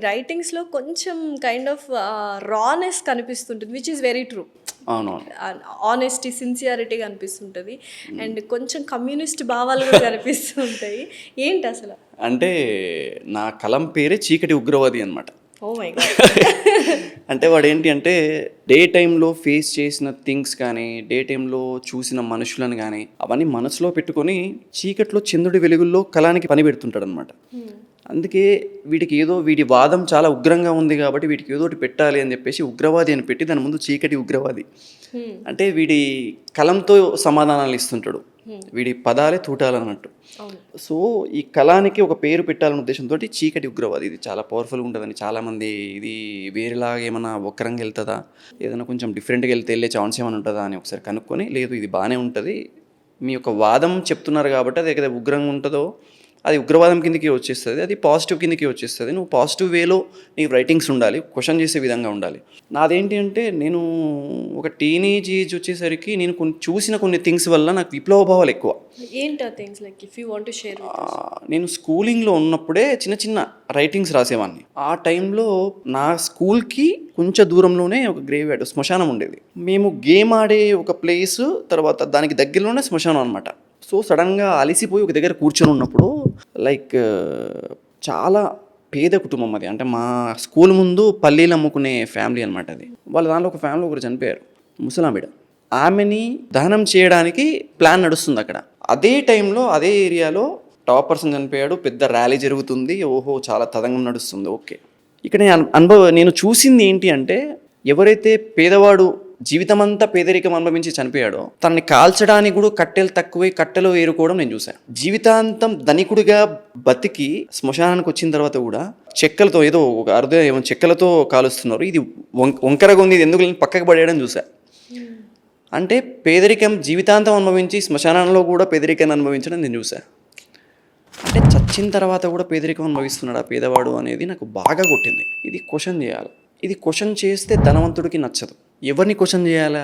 రైటింగ్స్‌లో కొంచెం kind of rawness కనిపిస్తుంటుంది. Which is very true. అవునవును. ఆనెస్టీ, సిన్సియారిటీ కనిపిస్తుంటది. అండ్ కొంచెం కమ్యూనిస్ట్ భావాలు కూడా కనిపిస్తూ ఉంటాయి. ఏంటసల? అంటే నా కలం పేరే చీకటి ఉగ్రవాది అనమాట. Oh my God! అంటే వాడేంటి అంటే డే టైంలో ఫేస్ చేసిన థింగ్స్ కానీ, డే టైంలో చూసిన మనుషులను కానీ అవన్నీ మనసులో పెట్టుకొని చీకట్లో చంద్రుడి వెలుగుల్లో కళానికి పని పెడుతుంటాడనమాట. అందుకే వీడి వాదం చాలా ఉగ్రంగా ఉంది కాబట్టి వీటికి ఏదో ఒకటి పెట్టాలి అని చెప్పేసి ఉగ్రవాది అని పెట్టి దాని ముందు చీకటి ఉగ్రవాది. అంటే వీడి కలంతో సమాధానాలు ఇస్తుంటాడు, వీడి పదాలే తూటాలన్నట్టు. సో ఈ కళానికి ఒక పేరు పెట్టాలన్న ఉద్దేశంతో చీకటి ఉగ్రవాది. ఇది చాలా పవర్ఫుల్గా ఉంటుందని చాలామంది, ఇది వేరేలాగా ఏమైనా వక్రంగా వెళ్తుందా, ఏదైనా కొంచెం డిఫరెంట్గా వెళ్ళే ఛాన్స్ ఏమైనా ఉంటుందా అని ఒకసారి కనుక్కొని, లేదు ఇది బాగానే ఉంటుంది, మీ యొక్క వాదం చెప్తున్నారు కాబట్టి అది ఏదైతే ఉగ్రంగా ఉంటుందో అది ఉగ్రవాదం కిందకి వచ్చేస్తుంది, అది పాజిటివ్ కిందకి వచ్చేస్తుంది. నువ్వు పాజిటివ్ వేలో నీ రైటింగ్స్ ఉండాలి, క్వశ్చన్ చేసే విధంగా ఉండాలి. నాదేంటి అంటే నేను ఒక టీనేజ్ ఏజ్ వచ్చేసరికి నేను చూసిన కొన్ని థింగ్స్ వల్ల నాకు విప్లవ భావాలు ఎక్కువ. ఏంటా things like if you want to share? నేను స్కూలింగ్లో ఉన్నప్పుడే చిన్న చిన్న రైటింగ్స్ రాసేవాడిని. ఆ టైంలో నా స్కూల్కి కొంచెం దూరంలోనే ఒక గ్రేవ్ యార్డ్, శ్మశానం ఉండేది. మేము గేమ్ ఆడే ఒక ప్లేస్, తర్వాత దానికి దగ్గరలోనే శ్మశానం అనమాట. సో సడన్గా అలిసిపోయి ఒక దగ్గర కూర్చొని ఉన్నప్పుడు లైక్ చాలా పేద కుటుంబం అది. అంటే మా స్కూల్ ముందు పల్లీలు అమ్ముకునే ఫ్యామిలీ అనమాట అది. వాళ్ళ దాంట్లో ఒక ఫ్యామిలీ ఒకరు చనిపోయారు, ముసలామిడ. ఆమెని దహనం చేయడానికి ప్లాన్ నడుస్తుంది అక్కడ. అదే టైంలో అదే ఏరియాలో టాప్ పర్సన్ చనిపోయాడు, పెద్ద ర్యాలీ జరుగుతుంది, ఓహో చాలా తదంగం నడుస్తుంది. ఓకే, ఇక్కడ నేను చూసింది ఏంటి అంటే ఎవరైతే పేదవాడు జీవితమంతా పేదరికం అనుభవించి చనిపోయాడో తనని కాల్చడానికి కూడా కట్టెలు తక్కువై కట్టెలు ఏరుకోవడం నేను చూశాను. జీవితాంతం ధనికుడిగా బతికి శ్మశానానికి వచ్చిన తర్వాత కూడా చెక్కలతో ఏదో ఒక ఏమో చెక్కలతో కాలుస్తున్నారు, ఇది వంకరగా ఉంది, ఇది ఎందుకు పక్కకు పడేయడం చూసా. అంటే పేదరికం జీవితాంతం అనుభవించి శ్మశానంలో కూడా పేదరికాన్ని అనుభవించడం నేను చూసా. అంటే చచ్చిన తర్వాత కూడా పేదరికం అనుభవిస్తున్నాడు ఆ పేదవాడు అనేది నాకు బాగా కొట్టింది. ఇది క్వశ్చన్ చేయాలి. ఇది క్వశ్చన్ చేస్తే ధనవంతుడికి నచ్చదు. ఎవరిని క్వశ్చన్ చేయాలా?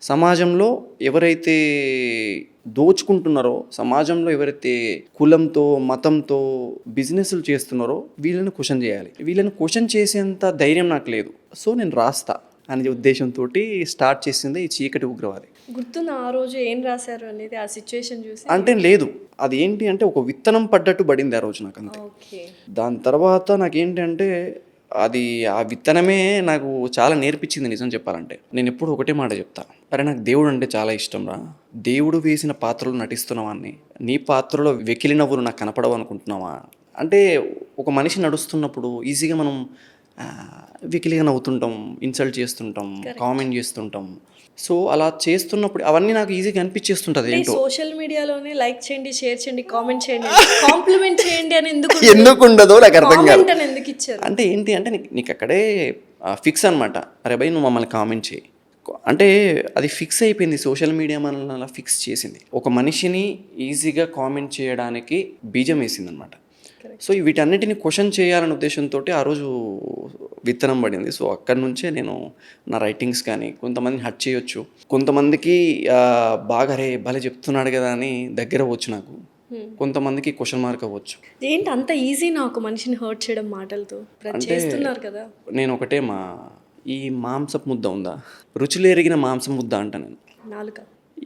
సమాజంలో ఎవరైతే దోచుకుంటున్నారో, సమాజంలో ఎవరైతే కులంతో మతంతో బిజినెస్లు చేస్తున్నారో వీళ్ళని క్వశ్చన్ చేయాలి. వీళ్ళని క్వశ్చన్ చేసేంత ధైర్యం నాకు లేదు. సో నేను రాస్తా అనే ఉద్దేశంతో స్టార్ట్ చేసింది ఈ చీకటి ఉగ్రవాది. గుర్తున్న ఆ రోజు ఏం రాశారు అనేది ఆ సిచ్యువేషన్ చూసి? అంటే లేదు, అది ఏంటి అంటే ఒక విత్తనం పడ్డట్టు పడింది ఆ రోజు నాకు అంతే. దాని తర్వాత నాకేంటి అంటే అది ఆ విత్తనమే నాకు చాలా నేర్పించింది. నిజం చెప్పాలంటే నేను ఎప్పుడు ఒకటే మాట చెప్తా, అరే నాకు దేవుడు అంటే చాలా ఇష్టం రా, దేవుడు వేసిన పాత్రలు నటిస్తున్నావాన్ని, నీ పాత్రలో వెకిలి నవ్వులు నాకు కనపడవు అనుకుంటున్నావా? అంటే ఒక మనిషి నడుస్తున్నప్పుడు ఈజీగా మనం వెకిలిగా నవ్వుతుంటాం, ఇన్సల్ట్ చేస్తుంటాం, కామెంట్ చేస్తుంటాం. సో అలా చేస్తున్నప్పుడు అవన్నీ నాకు ఈజీగా అనిపించేస్తుంటది. ఏంటో సోషల్ మీడియాలోనే లైక్ చేయండి, షేర్ చేయండి, కామెంట్ చేయండి, కాంప్లిమెంట్ చేయండి అని ఎందుకు ఉండదో నాకు అర్థం కాదు. ఎందుకు ఇచ్చారు అంటే ఏంటి అంటే నీకు అక్కడే ఫిక్స్ అనమాట, అరే భయ్ నువ్వు మమ్మల్ని కామెంట్ చేయి అంటే అది ఫిక్స్ అయిపోయింది. సోషల్ మీడియా మనల్ని అలా ఫిక్స్ చేసింది, ఒక మనిషిని ఈజీగా కామెంట్ చేయడానికి బీజం వేసింది అనమాట. సో వీటన్నిటిని క్వశ్చన్ చేయాలనే ఉద్దేశంతో ఆ రోజు విత్తనం పడింది. సో అక్కడి నుంచే నేను నా రైటింగ్స్ కానీ కొంతమందిని హర్ట్ చేయొచ్చు, కొంతమందికి బాగా రే భలే చెప్తున్నాడు కదా అని దగ్గర అవ్వచ్చు, నాకు కొంతమందికి క్వశ్చన్ మార్క్ అవ్వచ్చు. ఏంటి అంత ఈజీ నాకు మనిషిని హర్ట్ చేయడం మాటలతో? చేస్తున్నారు కదా. నేను ఒకటే ఈ మాంసపు ముద్ద ఉందా, రుచులేరిగిన మాంసం ముద్ద అంట నేను. నాలుక,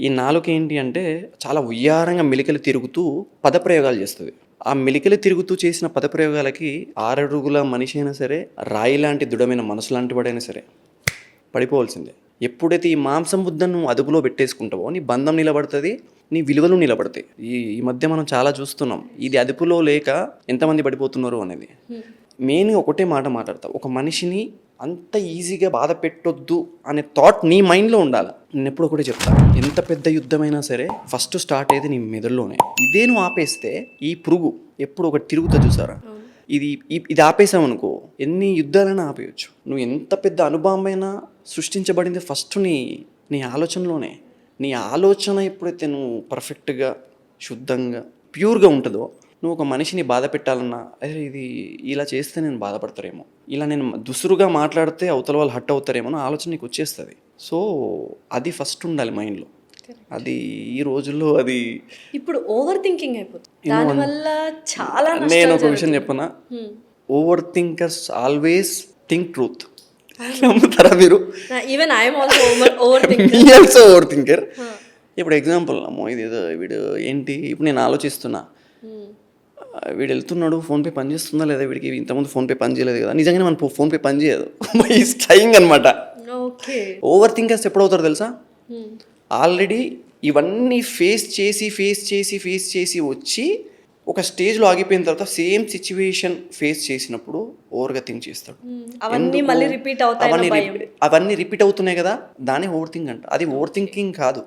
ఈ నాలుక ఏంటి అంటే చాలా ఉయ్యారంగా మెలికలు తిరుగుతూ పదప్రయోగాలు చేస్తుంది. ఆ మెలికలు తిరుగుతూ చేసిన పదప్రయోగాలకి 6 అడుగుల మనిషి అయినా సరే, రాయి లాంటి దృఢమైన మనసు లాంటి వాడైనా సరే పడిపోవాల్సిందే. ఎప్పుడైతే ఈ మాంసం ముద్దను అదుపులో పెట్టేసుకుంటావో నీ బంధం నిలబడుతుంది, నీ విలువలు నిలబడతాయి. ఈ మధ్య మనం చాలా చూస్తున్నాం, ఇది అదుపులో లేక ఎంతమంది పడిపోతున్నారు అనేది. మెయిన్గా ఒకటే మాట మాట్లాడతా, ఒక మనిషిని అంత ఈజీగా బాధ పెట్టొద్దు అనే థాట్ నీ మైండ్లో ఉండాలి. నేను ఎప్పుడు ఒకటే చెప్తాను, ఎంత పెద్ద యుద్ధమైనా సరే ఫస్ట్ స్టార్ట్ అయ్యేది నీ మెదడులోనే. ఇదే నువ్వు ఆపేస్తే ఈ పురుగు ఎప్పుడు ఒకటి తిరుగుతా చూసారా, ఇది ఆపేసామనుకో ఎన్ని యుద్ధాలైనా ఆపేయచ్చు. నువ్వు ఎంత పెద్ద అనుభవమైనా సృష్టించబడింది ఫస్ట్ నీ ఆలోచనలోనే. నీ ఆలోచన ఎప్పుడైతే నువ్వు పర్ఫెక్ట్గా శుద్ధంగా ప్యూర్గా ఉంటుందో, నువ్వు ఒక మనిషిని బాధ పెట్టాలన్నా, అరే ఇది ఇలా చేస్తే నేను బాధపడతారేమో, ఇలా నేను దుసురుగా మాట్లాడితే అవతల వాళ్ళు హట్ అవుతారేమో అని ఆలోచన నీకు వచ్చేస్తుంది. సో అది ఫస్ట్ ఉండాలి మైండ్లో. అది ఈ రోజుల్లో అది ఇప్పుడు ఓవర్ థింకింగ్ అయిపోతుంది, దానివల్ల చాలా నేను ఒక విషయం చెప్పనా, over thinkers always think truth. నమ్ముతారా మీరు? Even I'm also over think. Me also over thinker. ఇప్పుడు ఎగ్జాంపుల్ అమ్మో ఇది ఏదో వీడు ఏంటి ఇప్పుడు నేను ఆలోచిస్తున్నా, వీడు వెళ్తున్నాడు ఫోన్పే పని చేస్తుందా లేదా, వీడికి ఇంతకుముందు ఫోన్పే పని చేయలేదు కదా, నిజంగానే మన ఫోన్పే పని చేయదు. ఈస్ ట్రైయింగ్ అనమాట. ఓకే. ఓవర్ థింకర్స్ ఎప్పుడు అవుతారు తెలుసా? ఆల్రెడీ ఇవన్నీ ఫేస్ చేసి వచ్చి ఒక స్టేజ్లో ఆగిపోయిన తర్వాత సేమ్ సిచ్యువేషన్ ఫేస్ చేసినప్పుడు ఓవర్గా థింక్ చేస్తాడు. అవన్నీ మళ్ళీ రిపీట్ అవుతాయి, అవన్నీ రిపీట్ అవుతున్నాయి కదా, దాన్ని ఓవర్ థింక్ అంట. అది ఓవర్ థింకింగ్ కాదు,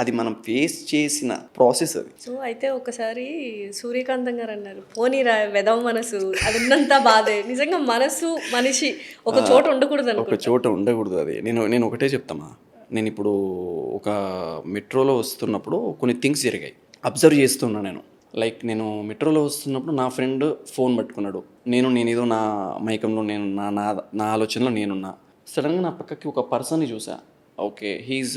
అది మనం ఫేస్ చేసిన ప్రాసెస్ అది. సో అయితే ఒకసారి సూర్యకాంతం గారు అన్నారు, పోనీరా వెదవ మనసు అది ఉన్నంత బాధే. నిజంగా మనసు మనిషి ఒక చోట ఉండకూడదు అనుకో, ఒక చోట ఉండకూడదు. అది నేను ఒకటే చెప్తామా, నేను ఇప్పుడు ఒక మెట్రోలో వస్తున్నప్పుడు కొన్ని థింగ్స్ జరిగాయి, అబ్జర్వ్ చేస్తున్నా నేను. లైక్ నేను మెట్రోలో వస్తున్నప్పుడు నా ఫ్రెండ్ ఫోన్ పట్టుకున్నాడు, నేను ఏదో నా మైకంలో నేను నా ఆలోచనలో నేనున్నా. సడన్గా నా పక్కకి ఒక పర్సన్ని చూసా. ఓకే, హీఈస్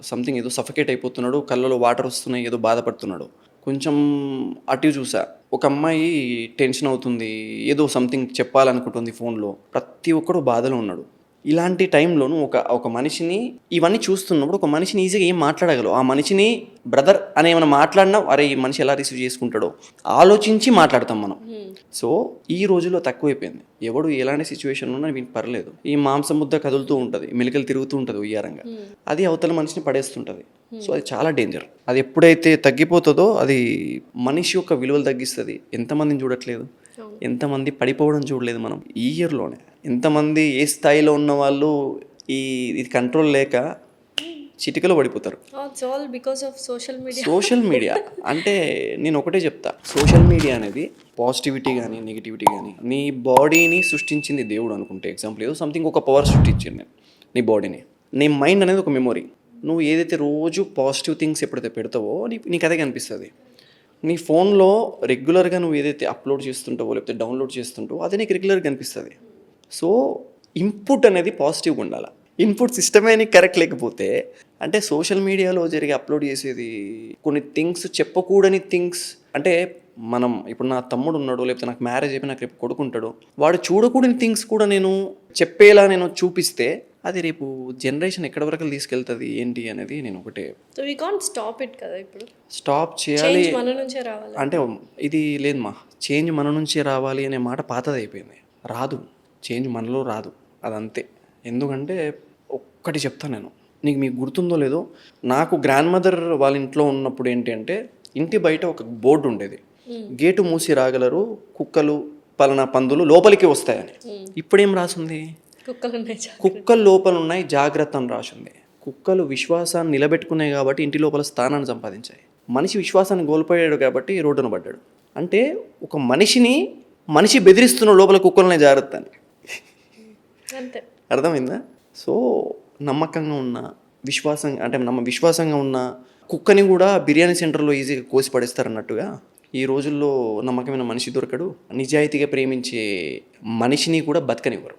సంథింగ్ ఏదో సఫకేట్ అయిపోతున్నాడు, కళ్ళలో వాటర్ వస్తున్నాయి, ఏదో బాధపడుతున్నాడు. కొంచెం అటు చూసా, ఒక అమ్మాయి టెన్షన్ అవుతుంది, ఏదో సంథింగ్ చెప్పాలనుకుంటుంది ఫోన్లో, ప్రతి ఒక్కడు బాధలో ఉన్నాడు. ఇలాంటి టైంలోనూ ఒక మనిషిని ఇవన్నీ చూస్తున్నప్పుడు ఒక మనిషిని ఈజీగా ఏం మాట్లాడగలవు, ఆ మనిషిని బ్రదర్ అని ఏమైనా మాట్లాడినా అరే ఈ మనిషి ఎలా రిసీవ్ చేసుకుంటాడో ఆలోచించి మాట్లాడతాం మనం. సో ఈ రోజుల్లో తక్కువైపోయింది, ఎవడు ఎలాంటి సిచ్యువేషన్ ఉన్నా వీనికి పర్లేదు, ఈ మాంసం ముద్ద కదులుతూ ఉంటుంది, మెలికలు తిరుగుతూ ఉంటుంది ఉయ్యారంగా, అది అవతల మనిషిని పడేస్తుంటుంది. సో అది చాలా డేంజర్. అది ఎప్పుడైతే తగ్గిపోతుందో అది మనిషి యొక్క విలువలు తగ్గిస్తుంది. ఎంతమందిని చూడట్లేదు, ఎంతమంది పడిపోవడం చూడలేదు మనం ఈ ఇయర్లోనే. ఎంతమంది ఏ స్థాయిలో ఉన్న వాళ్ళు ఇది కంట్రోల్ లేక చిటికలో పడిపోతారు. సోషల్ మీడియా అంటే నేను ఒకటే చెప్తా, సోషల్ మీడియా అనేది పాజిటివిటీ కానీ నెగిటివిటీ కానీ, నీ బాడీని సృష్టించింది దేవుడు అనుకుంటే, ఎగ్జాంపుల్ ఏదో సంథింగ్ ఒక పవర్ సృష్టించింది నీ బాడీని. నీ మైండ్ అనేది ఒక మెమొరీ. నువ్వు ఏదైతే రోజు పాజిటివ్ థింగ్స్ ఎప్పుడైతే పెడతావో నీకు అదే కనిపిస్తుంది. నీ ఫోన్లో రెగ్యులర్గా నువ్వు ఏదైతే అప్లోడ్ చేస్తుంటావో లేకపోతే డౌన్లోడ్ చేస్తుంటావో అది నీకు రెగ్యులర్గా కనిపిస్తుంది. సో ఇన్పుట్ అనేది పాజిటివ్గా ఉండాలి. ఇన్పుట్ సిస్టమే నీకు కరెక్ట్ లేకపోతే, అంటే సోషల్ మీడియాలో జరిగే అప్లోడ్ చేసేది కొన్ని థింగ్స్, చెప్పకూడని థింగ్స్. అంటే మనం ఇప్పుడు నా తమ్ముడు ఉన్నాడు, లేకపోతే నాకు మ్యారేజ్ అయిపోయి నాకు రేపు కొడుకుంటాడు, వాడు చూడకూడని థింగ్స్ కూడా నేను చెప్పేలా నేను చూపిస్తే అది రేపు జనరేషన్ ఎక్కడి వరకు తీసుకెళ్తుంది ఏంటి అనేది నేను ఒకటే. So we can't stop it కదా, ఇప్పుడు స్టాప్ చేయాలి మన నుంచే రావాలి అంటే ఇది లేదు మా, చేంజ్ మన నుంచే రావాలి అనే మాట పాతది అయిపోయింది. రాదు, చేంజ్ మనలో రాదు, అదంతే. ఎందుకంటే ఒక్కటి చెప్తాను నేను, మీకు గుర్తుందో లేదో, నాకు గ్రాండ్ మదర్ వాళ్ళ ఇంట్లో ఉన్నప్పుడు ఏంటి అంటే ఇంటి బయట ఒక బోర్డు ఉండేది, గేటు మూసి రాగలరు కుక్కలు పలానా పందులు లోపలికి వస్తాయని. ఇప్పుడేం రాసింది, కుక్కలు లోపల ఉన్నాయి జాగ్రత్త అని రాసింది. కుక్కలు విశ్వాసాన్ని నిలబెట్టుకున్నాయి కాబట్టి ఇంటి లోపల స్థానాన్ని సంపాదించాయి. మనిషి విశ్వాసాన్ని కోల్పోయాడు కాబట్టి రోడ్డున పడ్డాడు. అంటే ఒక మనిషి బెదిరిస్తున్న లోపల కుక్కలనే జాగ్రత్త అని. అర్థమైందా? సో నమ్మకంగా ఉన్న విశ్వాసంగా ఉన్న కుక్కని కూడా బిర్యానీ సెంటర్లో ఈజీగా కోసి పడేస్తారన్నట్టుగా ఈ రోజుల్లో నమ్మకమైన మనిషి దొరకడు, నిజాయితీగా ప్రేమించే మనిషిని కూడా బతకనివ్వరు.